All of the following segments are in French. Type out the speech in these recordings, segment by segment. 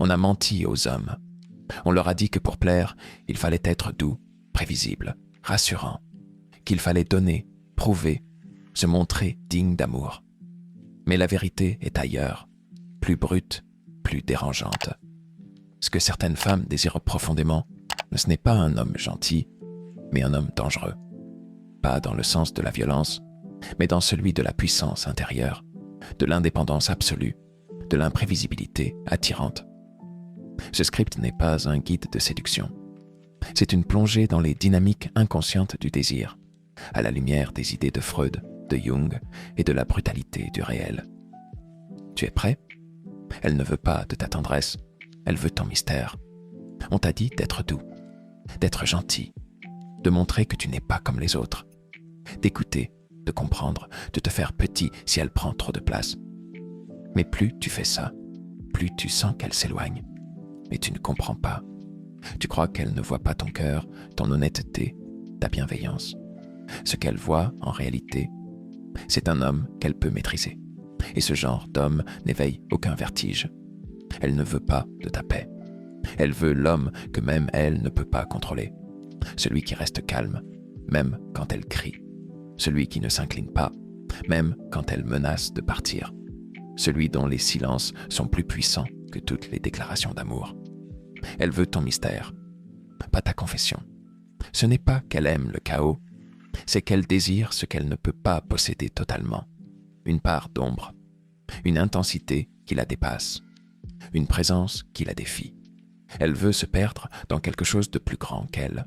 On a menti aux hommes. On leur a dit que pour plaire, il fallait être doux, prévisible, rassurant, qu'il fallait donner, prouver, se montrer digne d'amour. Mais la vérité est ailleurs, plus brute, plus dérangeante. Ce que certaines femmes désirent profondément, ce n'est pas un homme gentil, mais un homme dangereux. Pas dans le sens de la violence, mais dans celui de la puissance intérieure, de l'indépendance absolue, de l'imprévisibilité attirante. Ce script n'est pas un guide de séduction. C'est une plongée dans les dynamiques inconscientes du désir, à la lumière des idées de Freud, de Jung et de la brutalité du réel. Tu es prêt? Elle ne veut pas de ta tendresse, elle veut ton mystère. On t'a dit d'être doux, d'être gentil, de montrer que tu n'es pas comme les autres, d'écouter, de comprendre, de te faire petit si elle prend trop de place. Mais plus tu fais ça, plus tu sens qu'elle s'éloigne. Mais tu ne comprends pas. Tu crois qu'elle ne voit pas ton cœur, ton honnêteté, ta bienveillance. Ce qu'elle voit, en réalité, c'est un homme qu'elle peut maîtriser. Et ce genre d'homme n'éveille aucun vertige. Elle ne veut pas de ta paix. Elle veut l'homme que même elle ne peut pas contrôler. Celui qui reste calme, même quand elle crie. Celui qui ne s'incline pas, même quand elle menace de partir. Celui dont les silences sont plus puissants que toutes les déclarations d'amour. Elle veut ton mystère, pas ta confession. Ce n'est pas qu'elle aime le chaos, c'est qu'elle désire ce qu'elle ne peut pas posséder totalement. Une part d'ombre, une intensité qui la dépasse, une présence qui la défie. Elle veut se perdre dans quelque chose de plus grand qu'elle.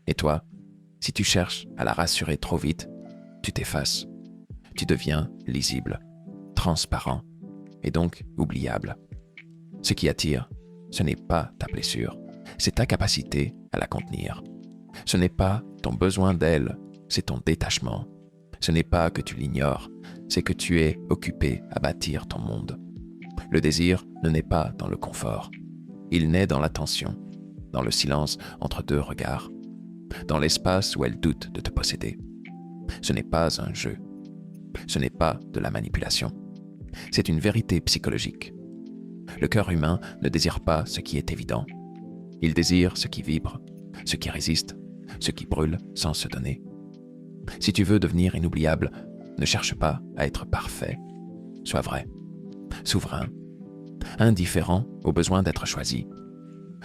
Et toi, si tu cherches à la rassurer trop vite, tu t'effaces. Tu deviens lisible, transparent et donc oubliable. Ce qui attire, ce n'est pas ta blessure, c'est ta capacité à la contenir. Ce n'est pas ton besoin d'elle, c'est ton détachement. Ce n'est pas que tu l'ignores, c'est que tu es occupé à bâtir ton monde. Le désir ne naît pas dans le confort. Il naît dans l'attention, dans le silence entre deux regards, dans l'espace où elle doute de te posséder. Ce n'est pas un jeu. Ce n'est pas de la manipulation. C'est une vérité psychologique. Le cœur humain ne désire pas ce qui est évident. Il désire ce qui vibre, ce qui résiste, ce qui brûle sans se donner. Si tu veux devenir inoubliable, ne cherche pas à être parfait. Sois vrai, souverain, indifférent au besoin d'être choisi.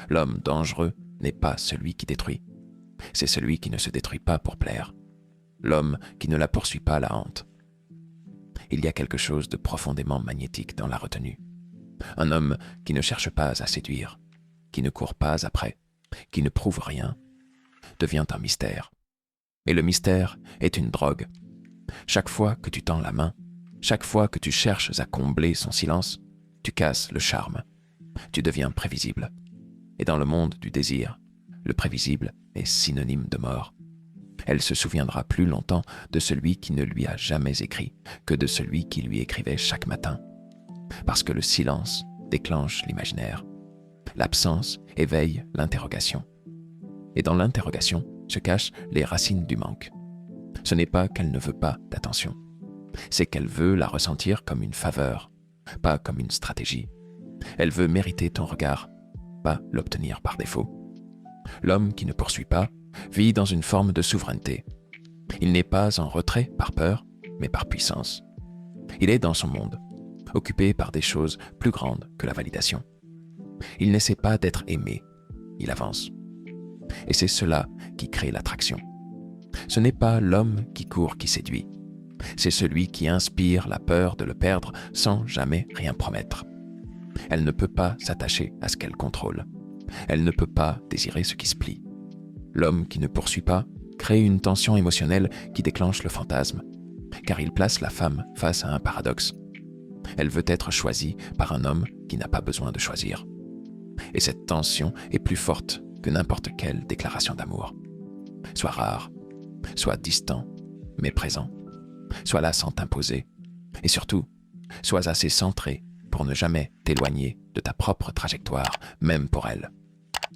L'homme dangereux n'est pas celui qui détruit. C'est celui qui ne se détruit pas pour plaire. L'homme qui ne la poursuit pas la hante. Il y a quelque chose de profondément magnétique dans la retenue. Un homme qui ne cherche pas à séduire, qui ne court pas après, qui ne prouve rien, devient un mystère. Et le mystère est une drogue. Chaque fois que tu tends la main, chaque fois que tu cherches à combler son silence, tu casses le charme. Tu deviens prévisible. Et dans le monde du désir, le prévisible est synonyme de mort. Elle se souviendra plus longtemps de celui qui ne lui a jamais écrit que de celui qui lui écrivait chaque matin. Parce que le silence déclenche l'imaginaire. L'absence éveille l'interrogation. Et dans l'interrogation se cachent les racines du manque. Ce n'est pas qu'elle ne veut pas d'attention. C'est qu'elle veut la ressentir comme une faveur, pas comme une stratégie. Elle veut mériter ton regard, pas l'obtenir par défaut. L'homme qui ne poursuit pas vit dans une forme de souveraineté. Il n'est pas en retrait par peur, mais par puissance. Il est dans son monde, occupé par des choses plus grandes que la validation. Il n'essaie pas d'être aimé, il avance. Et c'est cela qui crée l'attraction. Ce n'est pas l'homme qui court qui séduit, c'est celui qui inspire la peur de le perdre sans jamais rien promettre. Elle ne peut pas s'attacher à ce qu'elle contrôle. Elle ne peut pas désirer ce qui se plie. L'homme qui ne poursuit pas crée une tension émotionnelle qui déclenche le fantasme, car il place la femme face à un paradoxe. Elle veut être choisie par un homme qui n'a pas besoin de choisir. Et cette tension est plus forte que n'importe quelle déclaration d'amour. Sois rare, sois distant, mais présent. Sois là sans t'imposer. Et surtout, sois assez centré pour ne jamais t'éloigner de ta propre trajectoire, même pour elle.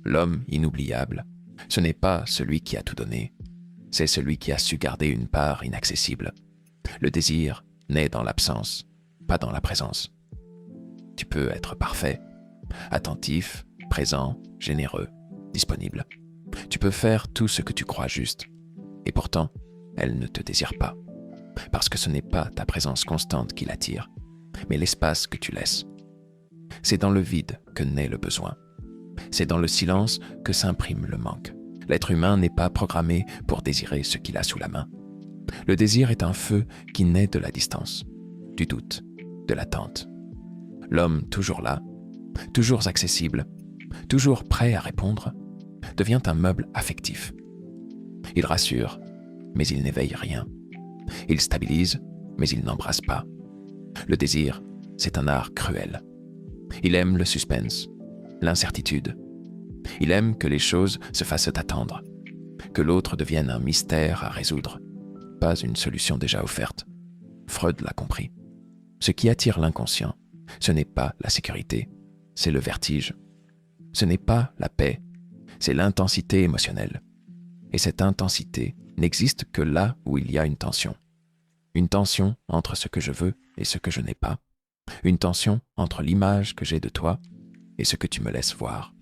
L'homme inoubliable, ce n'est pas celui qui a tout donné, c'est celui qui a su garder une part inaccessible. Le désir naît dans l'absence, pas dans la présence. Tu peux être parfait, Attentif, présent, généreux, disponible. Tu peux faire tout ce que tu crois juste. Et pourtant, elle ne te désire pas. Parce que ce n'est pas ta présence constante qui l'attire, mais l'espace que tu laisses. C'est dans le vide que naît le besoin. C'est dans le silence que s'imprime le manque. L'être humain n'est pas programmé pour désirer ce qu'il a sous la main. Le désir est un feu qui naît de la distance, du doute, de l'attente. L'homme toujours là, toujours accessible, toujours prêt à répondre, devient un meuble affectif. Il rassure, mais il n'éveille rien. Il stabilise, mais il n'embrasse pas. Le désir, c'est un art cruel. Il aime le suspense, l'incertitude. Il aime que les choses se fassent attendre, que l'autre devienne un mystère à résoudre, pas une solution déjà offerte. Freud l'a compris. Ce qui attire l'inconscient, ce n'est pas la sécurité, c'est le vertige. Ce n'est pas la paix, c'est l'intensité émotionnelle. Et cette intensité n'existe que là où il y a une tension. Une tension entre ce que je veux et ce que je n'ai pas. Une tension entre l'image que j'ai de toi et ce que tu me laisses voir.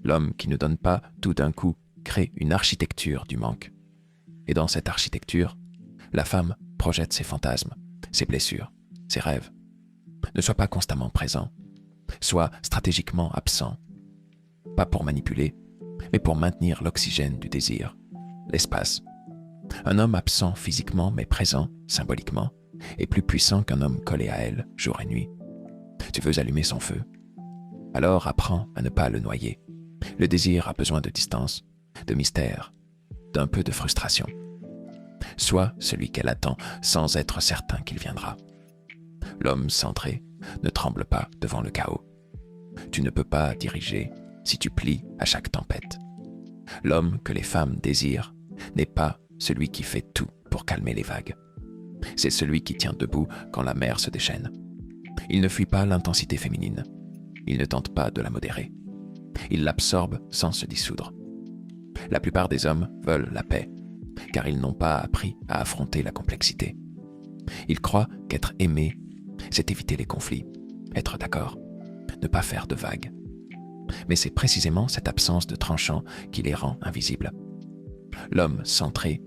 L'homme qui ne donne pas tout d'un coup crée une architecture du manque. Et dans cette architecture, la femme projette ses fantasmes, ses blessures, ses rêves. Ne sois pas constamment présent. Sois stratégiquement absent. Pas pour manipuler, mais pour maintenir l'oxygène du désir, l'espace. Un homme absent physiquement mais présent, symboliquement, est plus puissant qu'un homme collé à elle, jour et nuit. Tu veux allumer son feu? Alors apprends à ne pas le noyer. Le désir a besoin de distance, de mystère, d'un peu de frustration. Sois celui qu'elle attend sans être certain qu'il viendra. L'homme centré ne tremble pas devant le chaos. Tu ne peux pas diriger si tu plies à chaque tempête. L'homme que les femmes désirent n'est pas celui qui fait tout pour calmer les vagues. C'est celui qui tient debout quand la mer se déchaîne. Il ne fuit pas l'intensité féminine. Il ne tente pas de la modérer. Il l'absorbe sans se dissoudre. La plupart des hommes veulent la paix, car ils n'ont pas appris à affronter la complexité. Ils croient qu'être aimé, c'est éviter les conflits, être d'accord, ne pas faire de vagues. Mais c'est précisément cette absence de tranchant qui les rend invisibles. L'homme centré,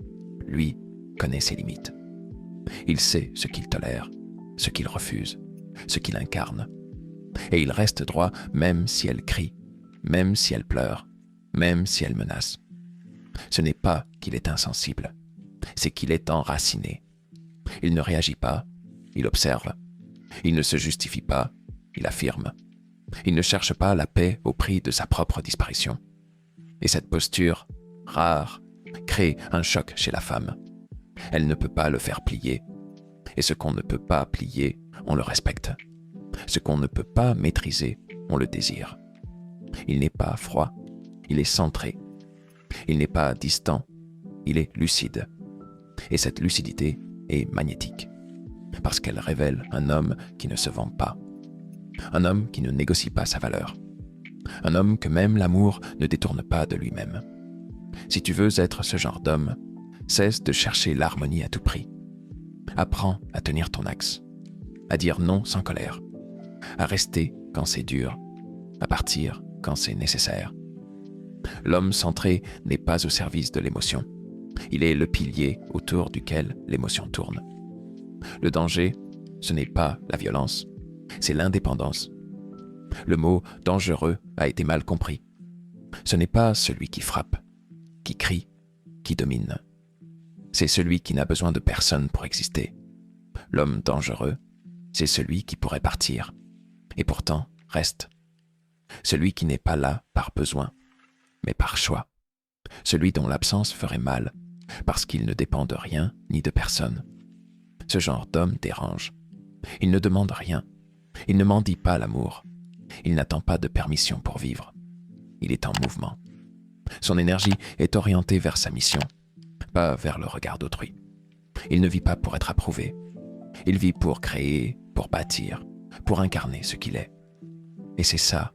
lui, connaît ses limites. Il sait ce qu'il tolère, ce qu'il refuse, ce qu'il incarne. Et il reste droit même si elle crie, même si elle pleure, même si elle menace. Ce n'est pas qu'il est insensible, c'est qu'il est enraciné. Il ne réagit pas, il observe. Il ne se justifie pas, il affirme. Il ne cherche pas la paix au prix de sa propre disparition. Et cette posture, rare, crée un choc chez la femme. Elle ne peut pas le faire plier. Et ce qu'on ne peut pas plier, on le respecte. Ce qu'on ne peut pas maîtriser, on le désire. Il n'est pas froid, il est centré. Il n'est pas distant, il est lucide. Et cette lucidité est magnétique, parce qu'elle révèle un homme qui ne se vend pas. Un homme qui ne négocie pas sa valeur. Un homme que même l'amour ne détourne pas de lui-même. Si tu veux être ce genre d'homme, cesse de chercher l'harmonie à tout prix. Apprends à tenir ton axe, à dire non sans colère, à rester quand c'est dur, à partir quand c'est nécessaire. L'homme centré n'est pas au service de l'émotion. Il est le pilier autour duquel l'émotion tourne. Le danger, ce n'est pas la violence, c'est l'indépendance. Le mot « dangereux » a été mal compris. Ce n'est pas celui qui frappe, qui crie, qui domine. C'est celui qui n'a besoin de personne pour exister. L'homme dangereux, c'est celui qui pourrait partir, et pourtant reste. Celui qui n'est pas là par besoin, mais par choix. Celui dont l'absence ferait mal, parce qu'il ne dépend de rien ni de personne. Ce genre d'homme dérange. Il ne demande rien. Il ne mendie pas l'amour. Il n'attend pas de permission pour vivre. Il est en mouvement. Son énergie est orientée vers sa mission, pas vers le regard d'autrui. Il ne vit pas pour être approuvé. Il vit pour créer, pour bâtir, pour incarner ce qu'il est. Et c'est ça,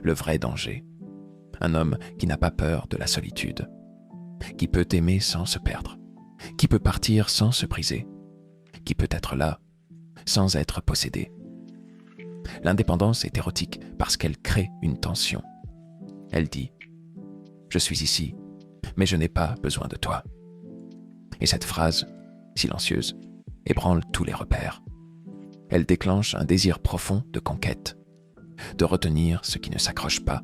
le vrai danger. Un homme qui n'a pas peur de la solitude, qui peut aimer sans se perdre, qui peut partir sans se briser, qui peut être là sans être possédé. L'indépendance est érotique parce qu'elle crée une tension. Elle dit « Je suis ici, mais je n'ai pas besoin de toi ». Et cette phrase, silencieuse, ébranle tous les repères. Elle déclenche un désir profond de conquête, de retenir ce qui ne s'accroche pas,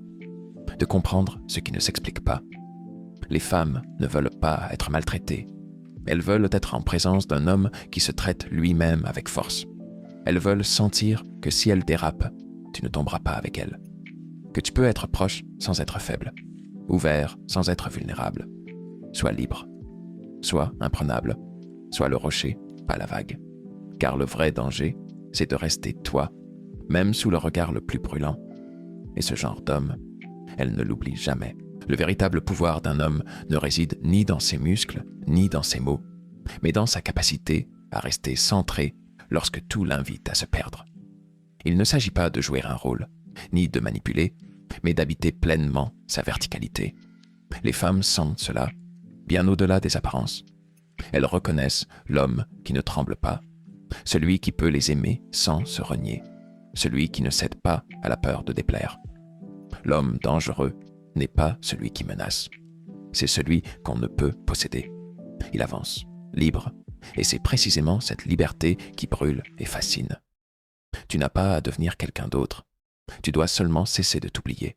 de comprendre ce qui ne s'explique pas. Les femmes ne veulent pas être maltraitées. Elles veulent être en présence d'un homme qui se traite lui-même avec force. Elles veulent sentir que si elles dérapent, tu ne tomberas pas avec elles. Que tu peux être proche sans être faible, ouvert sans être vulnérable. Sois libre, sois imprenable, sois le rocher, pas la vague. Car le vrai danger, c'est de rester toi, même sous le regard le plus brûlant. Et ce genre d'homme, elle ne l'oublie jamais. Le véritable pouvoir d'un homme ne réside ni dans ses muscles, ni dans ses mots, mais dans sa capacité à rester centré lorsque tout l'invite à se perdre. Il ne s'agit pas de jouer un rôle, ni de manipuler, mais d'habiter pleinement sa verticalité. Les femmes sentent cela, bien au-delà des apparences. Elles reconnaissent l'homme qui ne tremble pas, celui qui peut les aimer sans se renier, celui qui ne cède pas à la peur de déplaire. L'homme dangereux n'est pas celui qui menace, c'est celui qu'on ne peut posséder. Il avance, libre, et c'est précisément cette liberté qui brûle et fascine. Tu n'as pas à devenir quelqu'un d'autre, tu dois seulement cesser de t'oublier.